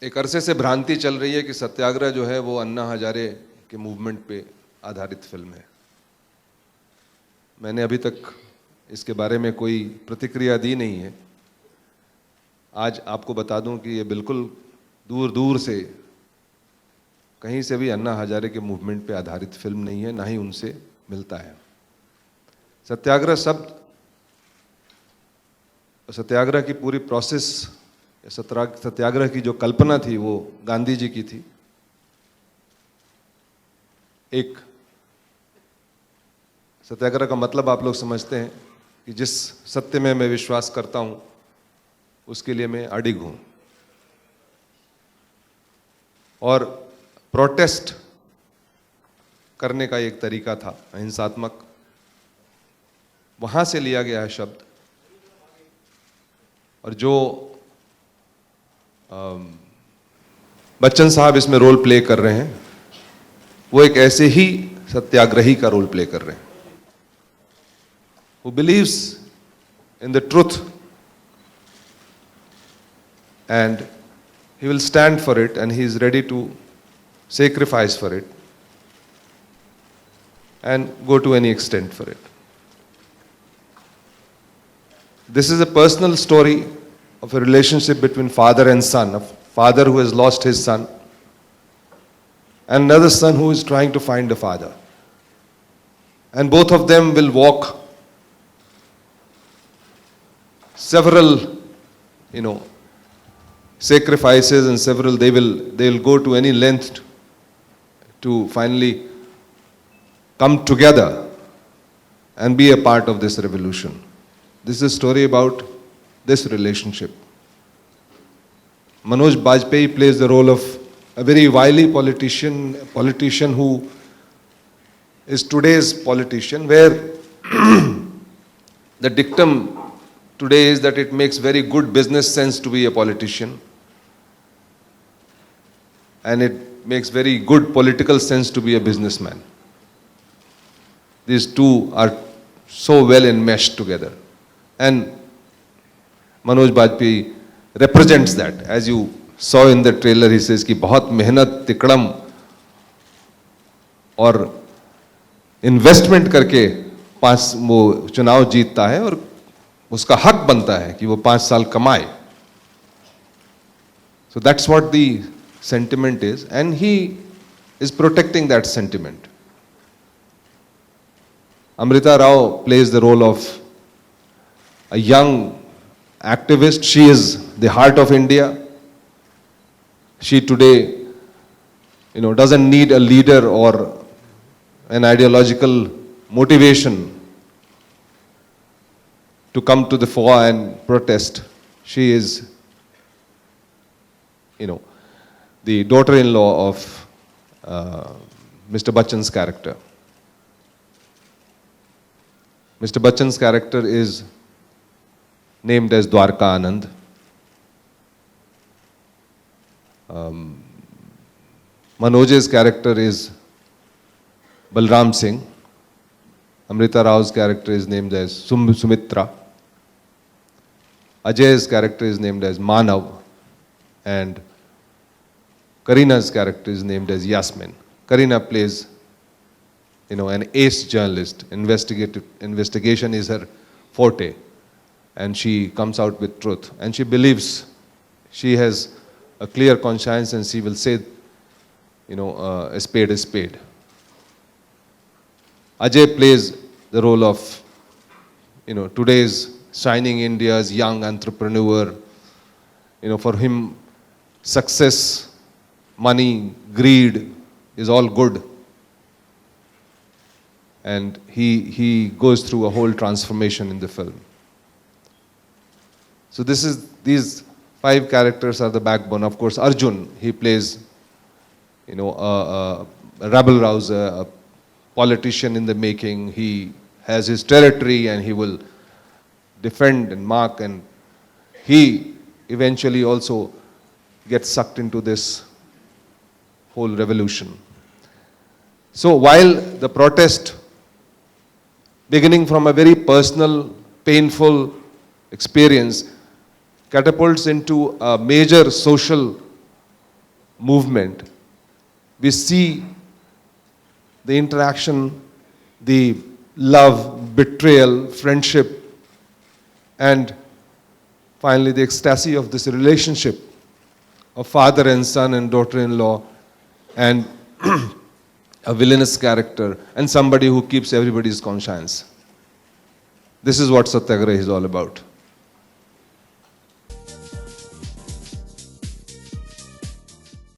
एक अरसे से भ्रांति चल रही है कि सत्याग्रह जो है वो अन्ना हजारे के मूवमेंट पे आधारित फिल्म है। मैंने अभी तक इसके बारे में कोई प्रतिक्रिया दी नहीं है। आज आपको बता दूं कि ये बिल्कुल दूर दूर से कहीं से भी अन्ना हजारे के मूवमेंट पे आधारित फिल्म नहीं है, ना ही उनसे मिलता है। सत्याग्रह शब्द, सत्याग्रह की पूरी प्रोसेस, सत्याग्रह की जो कल्पना थी वो गांधी जी की थी। एक सत्याग्रह का मतलब आप लोग समझते हैं कि जिस सत्य में मैं विश्वास करता हूं उसके लिए मैं अडिग हूं। और प्रोटेस्ट करने का एक तरीका था अहिंसात्मक, वहां से लिया गया है शब्द। और जो बच्चन साहब इसमें रोल प्ले कर रहे हैं वो एक ऐसे ही सत्याग्रही का रोल प्ले कर रहे हैं, who believes in the truth and he will stand for it and he is ready to sacrifice for it and go to any extent for it. This is a personal story of a relationship between father and son, a father who has lost his son and another son who is trying to find a father. And both of them will walk several, sacrifices and several, they will go to any length to finally come together and be a part of this revolution. This is a story about this relationship. Manoj Bajpayee plays the role of a very wily politician who is today's politician, where the dictum today is that it makes very good business sense to be a politician and it makes very good political sense to be a businessman. These two are so well enmeshed together. And Manoj Bajpayee represents that. As you saw in the trailer, he says कि बहुत मेहनत, तिकड़म और investment करके वो चुनाव जीतता है और उसका हक बनता है कि वो 5 साल कमाए. So that's what the sentiment is, and he is protecting that sentiment. Amrita Rao plays the role of a young activist. She is the heart of India. She today, doesn't need a leader or an ideological motivation to come to the fore and protest. She is, the daughter-in-law of Mr. Bachchan's character. Mr. Bachchan's character is named as Dwarka Anand. Manoj's character is Balram Singh. Amrita Rao's character is named as Sumitra. Ajay's character is named as Manav. And Karina's character is named as Yasmin. Karina plays, an ace journalist. Investigation is her forte. And she comes out with truth. And she believes she has a clear conscience and she will say, a spade is spade. Ajay plays the role of, today's shining India's young entrepreneur. For him, success, money, greed is all good. And he goes through a whole transformation in the film. So these 5 characters are the backbone. Of course, Arjun, he plays, a rabble-rouser, a politician in the making. He has his territory and he will defend and mark, and he eventually also gets sucked into this whole revolution. So while the protest, beginning from a very personal, painful experience, catapults into a major social movement, we see the interaction, the love, betrayal, friendship, and finally the ecstasy of this relationship of father and son and daughter-in-law, and a villainous character, and somebody who keeps everybody's conscience. This is what Satyagraha is all about.